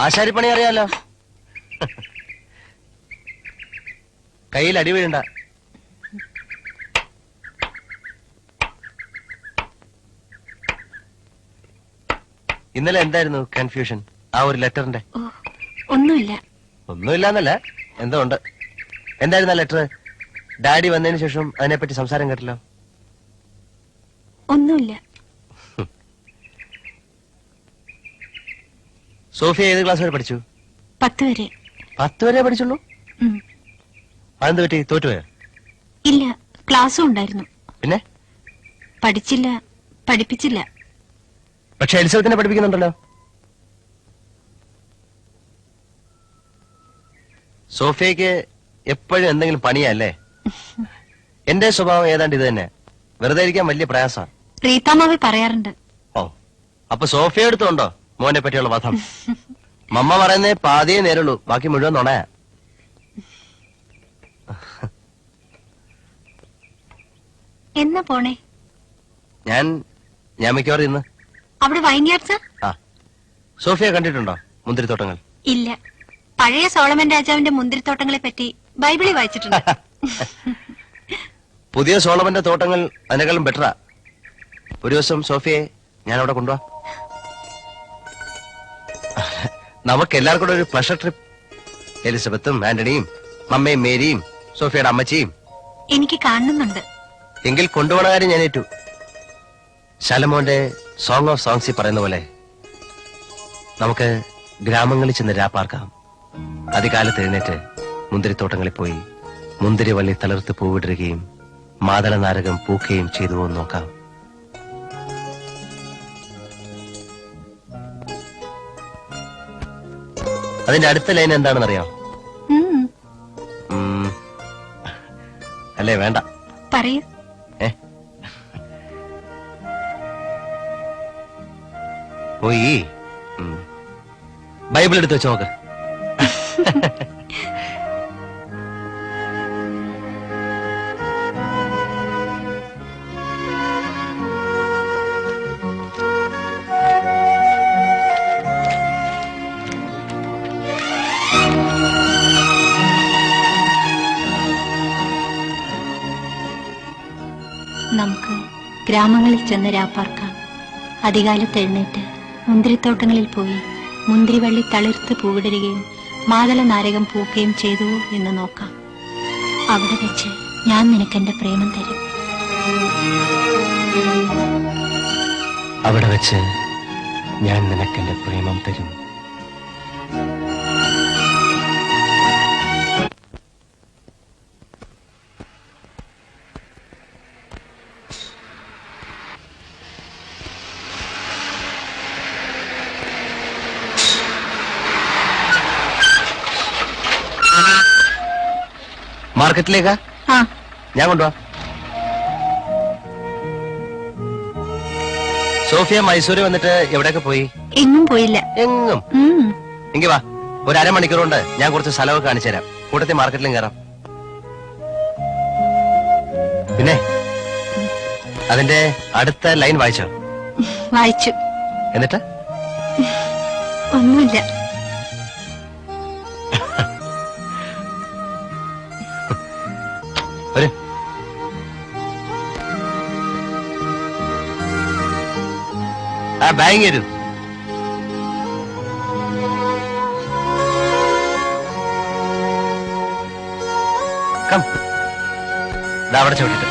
ആശാരിപ്പണി അറിയാലോ. കയ്യിൽ അടി വീഴണ്ട. ഇന്നലെ എന്തായിരുന്നു കൺഫ്യൂഷൻ ആ ഒരു ലെറ്ററിന്റെ? ഒന്നുമില്ല. ഒന്നുമില്ലാന്നല്ല, എന്തോ ഉണ്ട്. എന്തായിരുന്നു ആ ലെറ്റർ? ഡാഡി വന്നതിന് ശേഷം അതിനെപ്പറ്റി സംസാരം കേട്ടല്ലോ. ഒന്നുമില്ല. സോഫിയ ഏത് ക്ലാസ് വരെ പഠിച്ചു? 10 വരെ. 10 വരെ പഠിച്ചുള്ളൂ? അതെന്ത് പറ്റി? തോറ്റുപോയോ? ഇല്ല, ക്ലാസ്സും ഉണ്ടായിരുന്നു. പിന്നെ പഠിച്ചില്ല, പഠിപ്പിച്ചില്ല. പക്ഷെ എലിസബത്തിനെ പഠിപ്പിക്കുന്നുണ്ടല്ലോ. സോഫിയക്ക് എപ്പോഴും എന്തെങ്കിലും പണിയല്ലേ? എന്റെ സ്വഭാവം ഏതാണ്ട് ഇത് തന്നെ. വെറുതെ ഇരിക്കാൻ വലിയ പ്രയാസമാണ്. റീതാമാവി പറയാറുണ്ട്. ഓ, അപ്പൊ സോഫിയ എടുത്തുണ്ടോ മോനെ പറ്റിയുള്ള വധം? മമ്മ പറയുന്നേ പാതിയേ നേരുള്ളൂ, ബാക്കി മുഴുവൻ നുണയാ. എന്നാ പോണേ? ഞാൻ മിക്കവാറും ഇന്ന്. അവിടെ വൈൻയാർഡ്സ്? ആ, സോഫിയ കണ്ടിട്ടുണ്ടോ മുന്തിരിത്തോട്ടങ്ങൾ? ഇല്ല. പഴയ സോളമൻ രാജാവിന്റെ മുന്തിരിത്തോട്ടങ്ങളെ പറ്റി ബൈബിളിൽ വായിച്ചിട്ടുണ്ട്. പുതിയ സോളമന്റെ തോട്ടങ്ങൾ അതിനേക്കാളും ബെറ്ററാ. ഒരു ദിവസം സോഫിയെ ഞാൻ അവിടെ കൊണ്ടുപോവാ. നമുക്ക് എല്ലാവർക്കും കൂടെ ഒരു പ്ലഷർ ട്രിപ്പ്. എലിസബത്തും ആന്റണിയും മമ്മയും മേരിയും സോഫിയയുടെ അമ്മച്ചിയും. എനിക്ക് കാണുന്നുണ്ട്. എങ്കിൽ കൊണ്ടുപോണ കാര്യം ഞാൻ ഏറ്റു. ശലമോന്റെ സോങ് ഓഫ് സോങ്സിൽ പറയുന്ന പോലെ നമുക്ക് ഗ്രാമങ്ങളിൽ ചെന്ന് രാപ്പാർക്കാം. അതികാലത്ത് എഴുന്നേറ്റ് മുന്തിരിത്തോട്ടങ്ങളിൽ പോയി മുന്തിരി വള്ളി തളർത്ത് പൂവിടുകയും മാതള നാരകം പൂക്കുകയും ചെയ്തുവോ നോക്കാം. അതിന്റെ അടുത്ത ലൈൻ എന്താണെന്നറിയാം? അല്ലേ വേണ്ട, പറയൂ. പോയി ബൈബിൾ എടുത്ത് വെച്ച് നോക്ക്. നമുക്ക് ഗ്രാമങ്ങളിൽ ചെന്ന് രാപ്പാർക്കാം. അതികാലത്ത് എഴുന്നേറ്റ് മുന്തിരിത്തോട്ടങ്ങളിൽ പോയി മുന്തിരിവള്ളി തളിർത്ത് പൂവിടുകയും മാതള നാരകം പൂക്കുകയും ചെയ്തു എന്ന് നോക്കാം. അവിടെ വെച്ച് ഞാൻ നിനക്കെന്റെ പ്രേമം തരും. അവിടെ വെച്ച് ഞാൻ നിനക്കെന്റെ പ്രേമം തരും. മാർക്കറ്റിലേക്കാ? ഞാൻ കൊണ്ടുപോവാ. സോഫിയ മൈസൂര് വന്നിട്ട് എവിടെയൊക്കെ പോയി? എങ്ങും പോയില്ല. എങ്ങും? എങ്കി വാ, ഒരു അരമണിക്കൂർ കൊണ്ട് ഞാൻ കുറച്ച് സ്ഥലമൊക്കെ കാണിച്ചു തരാം. കൂട്ടത്തിൽ മാർക്കറ്റിലും കയറാം. പിന്നെ അതിന്റെ അടുത്ത ലൈൻ വായിച്ചോ? വായിച്ചു. എന്നിട്ട്? ഒന്നുമില്ല. ആ ബാങ്ക് തരൂ. കം, അവിടെ ചോട്ടിട്ട്